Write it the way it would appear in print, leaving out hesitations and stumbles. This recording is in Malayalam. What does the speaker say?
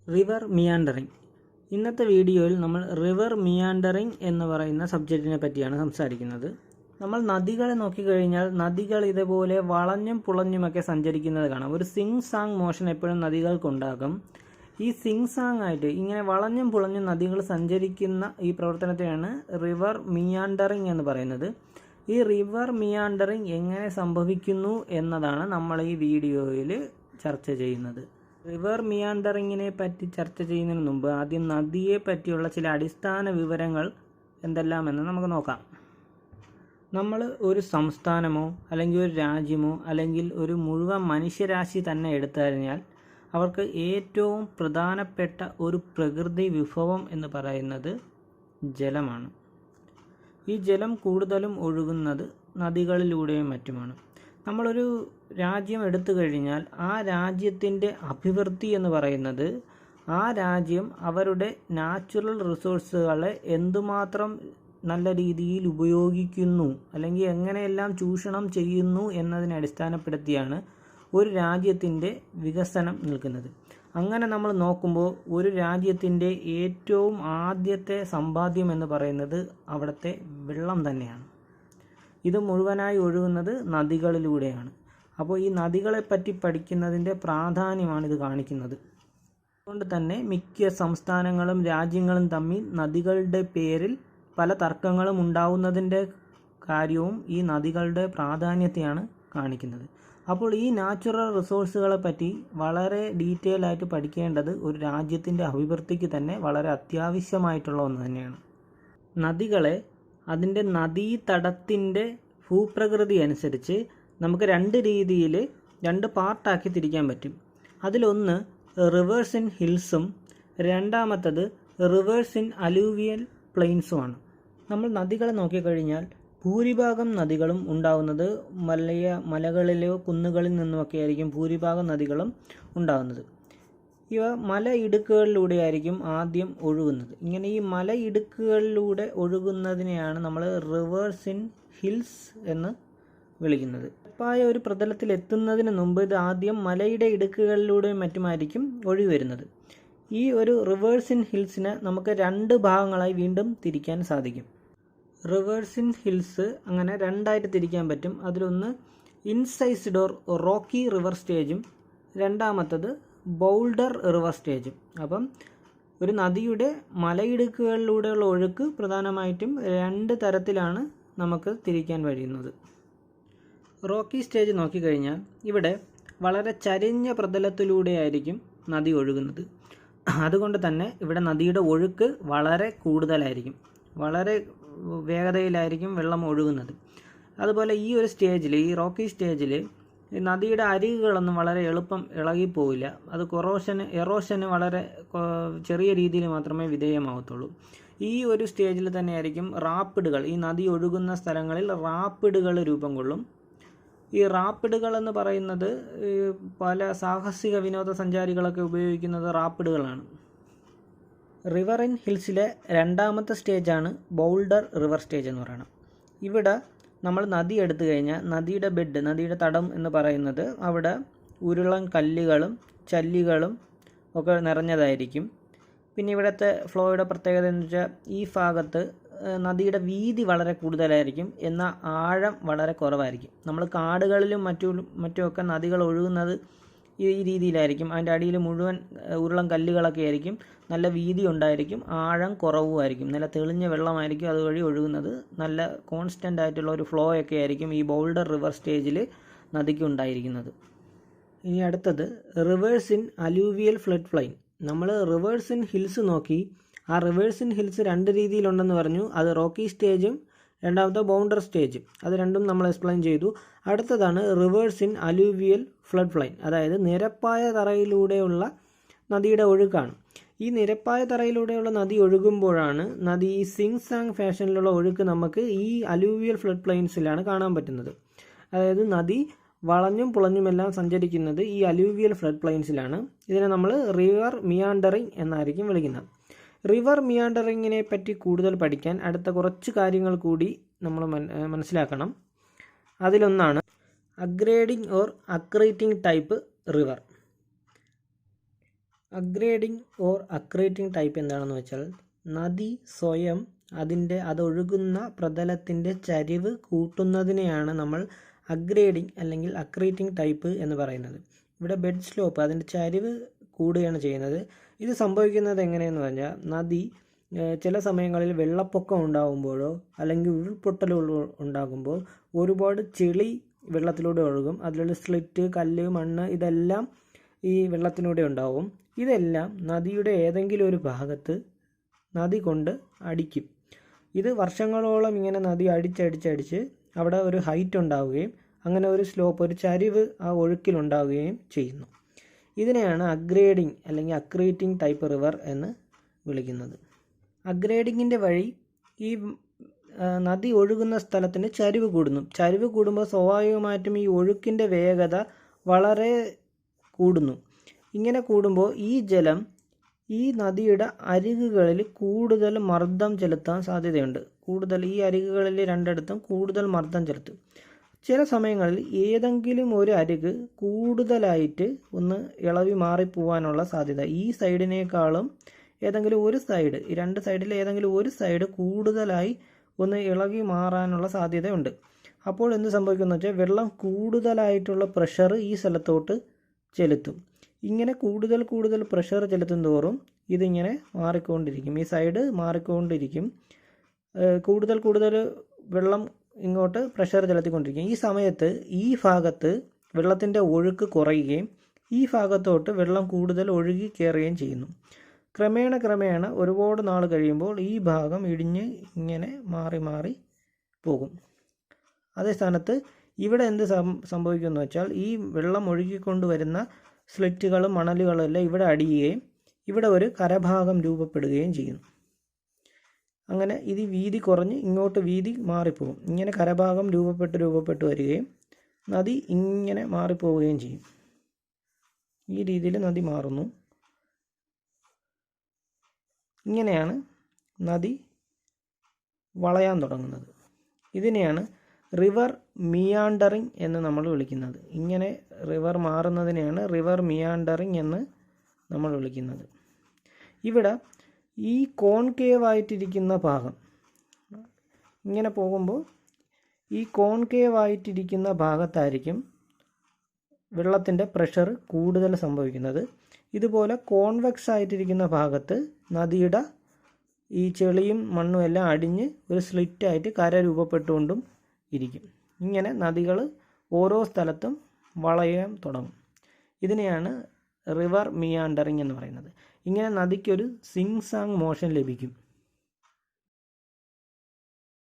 River meandering. ഇന്നത്തെ വീഡിയോയിൽ നമ്മൾ റിവർ മിയാൻഡറിങ് എന്ന് പറയുന്ന സബ്ജക്റ്റിനെ പറ്റിയാണ് സംസാരിക്കുന്നത്. നമ്മൾ നദികളെ നോക്കിക്കഴിഞ്ഞാൽ നദികൾ ഇതേപോലെ വളഞ്ഞും പുളഞ്ഞുമൊക്കെ സഞ്ചരിക്കുന്നത് കാണാം. ഒരു സിങ് സാങ് മോഷൻ എപ്പോഴും നദികൾക്കുണ്ടാകും. ഈ സിങ് സാങ് ആയിട്ട് ഇങ്ങനെ വളഞ്ഞും പുളഞ്ഞും നദികൾ സഞ്ചരിക്കുന്ന ഈ പ്രവർത്തനത്തെയാണ് റിവർ മിയാൻഡറിങ് എന്ന് പറയുന്നത്. ഈ റിവർ മിയാൻഡറിങ് എങ്ങനെ സംഭവിക്കുന്നു എന്നതാണ് നമ്മൾ ഈ വീഡിയോയിൽ ചർച്ച ചെയ്യുന്നത്. റിവർ മിയാൻഡറിങ്ങിനെ പറ്റി ചർച്ച ചെയ്യുന്നതിന് മുമ്പ് ആദ്യം നദിയെ പറ്റിയുള്ള ചില അടിസ്ഥാന വിവരങ്ങൾ എന്തെല്ലാമെന്ന് നമുക്ക് നോക്കാം. നമ്മൾ ഒരു സംസ്ഥാനമോ അല്ലെങ്കിൽ ഒരു രാജ്യമോ അല്ലെങ്കിൽ ഒരു മുഴുവൻ മനുഷ്യരാശി തന്നെ എടുത്തു കഴിഞ്ഞാൽ അവർക്ക് ഏറ്റവും പ്രധാനപ്പെട്ട ഒരു പ്രകൃതി വിഭവം എന്ന് പറയുന്നത് ജലമാണ്. ഈ ജലം കൂടുതലും ഒഴുകുന്നത് നദികളിലൂടെയും മറ്റുമാണ്. നമ്മളൊരു രാജ്യം എടുത്തു കഴിഞ്ഞാൽ ആ രാജ്യത്തിൻ്റെ അഭിവൃദ്ധി എന്ന് പറയുന്നത് ആ രാജ്യം അവരുടെ നാച്ചുറൽ റിസോഴ്സുകളെ എന്തുമാത്രം നല്ല രീതിയിൽ ഉപയോഗിക്കുന്നു അല്ലെങ്കിൽ എങ്ങനെയെല്ലാം ചൂഷണം ചെയ്യുന്നു എന്നതിനെ അടിസ്ഥാനപ്പെടുത്തിയാണ് ഒരു രാജ്യത്തിൻ്റെ വികസനം നിൽക്കുന്നത്. അങ്ങനെ നമ്മൾ നോക്കുമ്പോൾ ഒരു രാജ്യത്തിൻ്റെ ഏറ്റവും ആദ്യത്തെ സമ്പാദ്യം എന്ന് പറയുന്നത് അവിടുത്തെ വെള്ളം തന്നെയാണ്. ഇത് മുഴുവനായി ഒഴുകുന്നത് നദികളിലൂടെയാണ്. അപ്പോൾ ഈ നദികളെപ്പറ്റി പഠിക്കുന്നതിൻ്റെ പ്രാധാന്യമാണ് ഇത് കാണിക്കുന്നത്. അതുകൊണ്ട് തന്നെ മിക്ക സംസ്ഥാനങ്ങളും രാജ്യങ്ങളും തമ്മിൽ നദികളുടെ പേരിൽ പല തർക്കങ്ങളും ഉണ്ടാവുന്നതിൻ്റെ കാര്യവും ഈ നദികളുടെ പ്രാധാന്യത്തെയാണ് കാണിക്കുന്നത്. അപ്പോൾ ഈ നാച്ചുറൽ റിസോഴ്സുകളെ പറ്റി വളരെ ഡീറ്റെയിൽ ആയിട്ട് പഠിക്കേണ്ടത് ഒരു രാജ്യത്തിൻ്റെ അഭിവൃദ്ധിക്ക് തന്നെ വളരെ അത്യാവശ്യമായിട്ടുള്ള ഒന്ന് തന്നെയാണ്. നദികളെ അതിൻ്റെ നദീതടത്തിൻ്റെ ഭൂപ്രകൃതി അനുസരിച്ച് നമുക്ക് രണ്ട് പാർട്ടാക്കി തിരിക്കാൻ പറ്റും. അതിലൊന്ന് റിവേഴ്സ് ഇൻ ഹിൽസും രണ്ടാമത്തത് റിവേഴ്സ് ഇൻ അലൂവിയൽ പ്ലെയിൻസുമാണ്. നമ്മൾ നദികളെ നോക്കിക്കഴിഞ്ഞാൽ ഭൂരിഭാഗം നദികളും ഉണ്ടാകുന്നത് മലകളിലോ കുന്നുകളിൽ നിന്നുമൊക്കെ ആയിരിക്കും ഭൂരിഭാഗം നദികളും ഉണ്ടാകുന്നത്. ഇവ മലയിടുക്കുകളിലൂടെ ആയിരിക്കും ആദ്യം ഒഴുകുന്നത്. ഇങ്ങനെ ഈ മലയിടുക്കുകളിലൂടെ ഒഴുകുന്നതിനെയാണ് നമ്മൾ റിവേഴ്സ് ഇൻ ഹിൽസ് എന്ന് വിളിക്കുന്നത്. ഉറപ്പായ ഒരു പ്രതലത്തിൽ എത്തുന്നതിന് മുമ്പ് ഇത് ആദ്യം മലയുടെ ഇടുക്കുകളിലൂടെയും മറ്റുമായിരിക്കും ഒഴുകി വരുന്നത്. ഈ ഒരു റിവേഴ്സ് ഇൻ ഹിൽസിനെ നമുക്ക് രണ്ട് ഭാഗങ്ങളായി വീണ്ടും തിരിക്കാൻ സാധിക്കും. റിവേഴ്സ് ഇൻ ഹിൽസ് അങ്ങനെ രണ്ടായിട്ട് തിരിക്കാൻ പറ്റും. അതിലൊന്ന് ഇൻസൈസ്ഡ് ഓർ റോക്കി റിവർ സ്റ്റേജും രണ്ടാമത്തത് ബൗൾഡർ റിവർ സ്റ്റേജും. അപ്പം ഒരു നദിയുടെ മലയിടുക്കുകളിലൂടെയുള്ള ഒഴുക്ക് പ്രധാനമായിട്ടും രണ്ട് തരത്തിലാണ് നമുക്ക് തിരിക്കാൻ കഴിയുന്നത്. റോക്കി സ്റ്റേജ് നോക്കിക്കഴിഞ്ഞാൽ ഇവിടെ വളരെ ചരിഞ്ഞ പ്രതലത്തിലൂടെയായിരിക്കും നദി ഒഴുകുന്നത്. അതുകൊണ്ട് തന്നെ ഇവിടെ നദിയുടെ ഒഴുക്ക് വളരെ കൂടുതലായിരിക്കും, വളരെ വേഗതയിലായിരിക്കും വെള്ളം ഒഴുകുന്നത്. അതുപോലെ ഈ ഒരു സ്റ്റേജിൽ, ഈ റോക്കി സ്റ്റേജിൽ നദിയുടെ അരികുകളൊന്നും വളരെ എളുപ്പം ഇളകിപ്പോവില്ല. അത് എറോഷന് വളരെ ചെറിയ രീതിയിൽ മാത്രമേ വിധേയമാവത്തുള്ളൂ. ഈ ഒരു സ്റ്റേജിൽ തന്നെയായിരിക്കും റാപ്പിഡുകൾ, ഈ നദി ഒഴുകുന്ന സ്ഥലങ്ങളിൽ റാപ്പിഡുകൾ രൂപം കൊള്ളും. ഈ റാപ്പിഡുകൾ എന്ന് പറയുന്നത് പല സാഹസിക വിനോദസഞ്ചാരികളൊക്കെ ഉപയോഗിക്കുന്നത് റാപ്പിഡുകളാണ്. റിവർ ഇൻ ഹിൽസിലെ രണ്ടാമത്തെ സ്റ്റേജാണ് ബൗൾഡർ റിവർ സ്റ്റേജ് എന്ന് പറയുന്നത്. ഇവിടെ നമ്മൾ നദി എടുത്തു കഴിഞ്ഞാൽ നദിയുടെ ബെഡ്, നദിയുടെ തടം എന്ന് പറയുന്നത് അവിടെ ഉരുളൻ കല്ലുകളും ചല്ലികളും ഒക്കെ നിറഞ്ഞതായിരിക്കും. പിന്നെ ഇവിടുത്തെ ഫ്ലോയുടെ പ്രത്യേകത എന്ന് വെച്ചാൽ ഈ ഭാഗത്ത് നദിയുടെ വീതി വളരെ കൂടുതലായിരിക്കും, എന്നാൽ ആഴം വളരെ കുറവായിരിക്കും. നമ്മൾ കാടുകളിലും മറ്റുമൊക്കെ നദികൾ ഒഴുകുന്നത് ഈ രീതിയിലായിരിക്കും. അതിൻ്റെ അടിയിൽ മുഴുവൻ ഉരുളൻ കല്ലുകളൊക്കെ ആയിരിക്കും, നല്ല വീതി ഉണ്ടായിരിക്കും, ആഴം കുറവുമായിരിക്കും, നല്ല തെളിഞ്ഞ വെള്ളമായിരിക്കും അതുവഴി ഒഴുകുന്നത്. നല്ല കോൺസ്റ്റൻ്റ് ആയിട്ടുള്ള ഒരു ഫ്ലോ ഒക്കെ ആയിരിക്കും ഈ ബൗൾഡർ റിവർ സ്റ്റേജിൽ നദിക്ക് ഉണ്ടായിരിക്കുന്നത്. ഇനി അടുത്തത് rivers in alluvial flood plain. നമ്മൾ റിവേഴ്സ് ഇൻ ഹിൽസ് നോക്കി. ആ റിവേഴ്സ് ഇൻ ഹിൽസ് രണ്ട് രീതിയിലുണ്ടെന്ന് പറഞ്ഞു. അത് റോക്കി സ്റ്റേജും രണ്ടാമത്തെ ബൗണ്ടർ സ്റ്റേജും, അത് രണ്ടും നമ്മൾ എക്സ്പ്ലെയിൻ ചെയ്തു. അടുത്തതാണ് rivers in alluvial flood plain, അതായത് നിരപ്പായ തറയിലൂടെയുള്ള നദിയുടെ ഒഴുക്കാണ്. ഈ നിരപ്പായ തറയിലൂടെയുള്ള നദി ഒഴുകുമ്പോഴാണ് നദി ഈ സിങ് സാങ് ഫാഷനിലുള്ള ഒഴുക്ക് നമുക്ക് ഈ അലൂവിയൽ ഫ്ലഡ് പ്ലെയിൻസിലാണ് കാണാൻ പറ്റുന്നത്. അതായത് നദി വളഞ്ഞും പുളഞ്ഞുമെല്ലാം സഞ്ചരിക്കുന്നത് ഈ അലൂവിയൽ ഫ്ലഡ് പ്ലെയിൻസിലാണ്. ഇതിനെ നമ്മൾ റിവർ മിയാൻഡറിങ് എന്നായിരിക്കും വിളിക്കുന്നത്. റിവർ മിയാൻഡറിങ്ങിനെ പറ്റി കൂടുതൽ പഠിക്കാൻ അടുത്ത കുറച്ച് കാര്യങ്ങൾ കൂടി നമ്മൾ മനസ്സിലാക്കണം. അതിലൊന്നാണ് aggrading or accreting type river. Aggrading or accreting type എന്താണെന്ന് വെച്ചാൽ നദി സ്വയം അതൊഴുകുന്ന പ്രതലത്തിൻ്റെ ചരിവ് കൂട്ടുന്നതിനെയാണ് നമ്മൾ അഗ്രേഡിംഗ് അല്ലെങ്കിൽ അക്രീറ്റിംഗ് ടൈപ്പ് എന്ന് പറയുന്നത്. ഇവിടെ ബെഡ് സ്ലോപ്പ് അതിൻ്റെ ചരിവ് കൂടുകയാണ് ചെയ്യുന്നത്. ഇത് സംഭവിക്കുന്നത് എങ്ങനെയെന്ന് പറഞ്ഞാൽ നദി ചില സമയങ്ങളിൽ വെള്ളപ്പൊക്കം ഉണ്ടാകുമ്പോഴോ അല്ലെങ്കിൽ ഉരുൾപൊട്ടലുകൾ ഉണ്ടാകുമ്പോൾ ഒരുപാട് ചെളി വെള്ളത്തിലൂടെ ഒഴുകും. അതിലുള്ള സ്ലിറ്റ്, കല്ല്, മണ്ണ് ഇതെല്ലാം ഈ വെള്ളത്തിലൂടെ ഉണ്ടാവും. ഇതെല്ലാം നദിയുടെ ഏതെങ്കിലും ഒരു ഭാഗത്ത് നദി കൊണ്ട് അടിക്കും. ഇത് വർഷങ്ങളോളം ഇങ്ങനെ നദി അടിച്ചടിച്ചടിച്ച് അവിടെ ഒരു ഹൈറ്റ് ഉണ്ടാവുകയും അങ്ങനെ ഒരു സ്ലോപ്പ്, ഒരു ചരിവ് ആ ഒഴുക്കിലുണ്ടാവുകയും ചെയ്യുന്നു. ഇതിനെയാണ് അഗ്രേഡിംഗ് അല്ലെങ്കിൽ അക്രീറ്റിംഗ് ടൈപ്പ് റിവർ എന്ന് വിളിക്കുന്നത്. അഗ്രേഡിങ്ങിൻ്റെ വഴി ഈ നദി ഒഴുകുന്ന സ്ഥലത്തിന് ചരിവ് കൂടുന്നു. ചരിവ് കൂടുമ്പോൾ സ്വാഭാവികമായിട്ടും ഈ ഒഴുക്കിൻ്റെ വേഗത വളരെ കൂടുന്നു. ഇങ്ങനെ കൂടുമ്പോൾ ഈ ജലം ഈ നദിയുടെ അരികുകളിൽ കൂടുതൽ മർദ്ദം ചെലുത്താൻ സാധ്യതയുണ്ട്. ഈ അരികുകളിൽ രണ്ടിടത്തും കൂടുതൽ മർദ്ദം ചെലുത്തും. ചില സമയങ്ങളിൽ ഏതെങ്കിലും ഒരു അരിക് കൂടുതലായിട്ട് ഒന്ന് ഇളവി മാറിപ്പോവാനുള്ള സാധ്യത, ഈ സൈഡിനേക്കാളും ഏതെങ്കിലും ഒരു സൈഡ്, ഈ രണ്ട് സൈഡിൽ ഏതെങ്കിലും ഒരു സൈഡ് കൂടുതലായി ഒന്ന് ഇളകി മാറാനുള്ള സാധ്യതയുണ്ട്. അപ്പോൾ എന്ത് സംഭവിക്കുമെന്ന് വെച്ചാൽ വെള്ളം കൂടുതലായിട്ടുള്ള പ്രഷർ ഈ സ്ഥലത്തോട്ട് ചെലുത്തും. ഇങ്ങനെ കൂടുതൽ പ്രഷർ ചെലുത്തും തോറും ഇതിങ്ങനെ മാറിക്കൊണ്ടിരിക്കും, ഈ സൈഡ് മാറിക്കൊണ്ടിരിക്കും. കൂടുതൽ വെള്ളം ഇങ്ങോട്ട് പ്രഷർ ചെലുത്തിക്കൊണ്ടിരിക്കും. ഈ സമയത്ത് ഈ ഭാഗത്ത് വെള്ളത്തിൻ്റെ ഒഴുക്ക് കുറയുകയും ഈ ഭാഗത്തോട്ട് വെള്ളം കൂടുതൽ ഒഴുകി കയറുകയും ചെയ്യുന്നു. ക്രമേണ ഒരുപാട് നാൾ കഴിയുമ്പോൾ ഈ ഭാഗം ഇടിഞ്ഞ് ഇങ്ങനെ മാറി പോകും. അതേ സ്ഥാനത്ത് ഇവിടെ എന്ത് സംഭവിക്കുമെന്ന് വെച്ചാൽ ഈ വെള്ളം ഒഴുകിക്കൊണ്ടുവരുന്ന സ്ലിറ്റുകളും മണലുകളും എല്ലാം ഇവിടെ അടിയുകയും ഇവിടെ ഒരു കരഭാഗം രൂപപ്പെടുകയും ചെയ്യുന്നു. അങ്ങനെ ഇത് വീതി കുറഞ്ഞ് ഇങ്ങോട്ട് വീതി മാറിപ്പോകും. ഇങ്ങനെ കരഭാഗം രൂപപ്പെട്ട് വരികയും നദി ഇങ്ങനെ മാറിപ്പോവുകയും ചെയ്യും. ഈ രീതിയിൽ നദി മാറുന്നു. ഇങ്ങനെയാണ് നദി വളയാൻ തുടങ്ങുന്നത്. ഇതിനെയാണ് റിവർ മിയാൻഡറിങ് എന്ന് നമ്മൾ വിളിക്കുന്നത്. ഇങ്ങനെ റിവർ മാറുന്നതിനെയാണ് റിവർ മിയാൻഡറിങ് എന്ന് നമ്മൾ വിളിക്കുന്നത്. ഇവിടെ ഈ കോൺകേവ് ആയിട്ടിരിക്കുന്ന ഭാഗം ഇങ്ങനെ പോകുമ്പോൾ ഈ കോൺകേവ് ആയിട്ടിരിക്കുന്ന ഭാഗത്തായിരിക്കും വെള്ളത്തിൻ്റെ പ്രഷർ കൂടുതൽ സംഭവിക്കുന്നത്. ഇതുപോലെ കോൺവെക്സ് ആയിട്ടിരിക്കുന്ന ഭാഗത്ത് നദിയുടെ ഈ ചെളിയും മണ്ണും എല്ലാം അടിഞ്ഞ് ഒരു സ്ലിറ്റായിട്ട് കര രൂപപ്പെട്ടുകൊണ്ടും ഇരിക്കും. ഇങ്ങനെ നദികൾ ഓരോ സ്ഥലത്തും വളയാൻ തുടങ്ങും. ഇതിനെയാണ് റിവർ മിയാൻഡറിങ് എന്ന് പറയുന്നത്. ഇങ്ങനെ നദിക്കൊരു സിങ് സാങ് മോഷൻ ലഭിക്കും.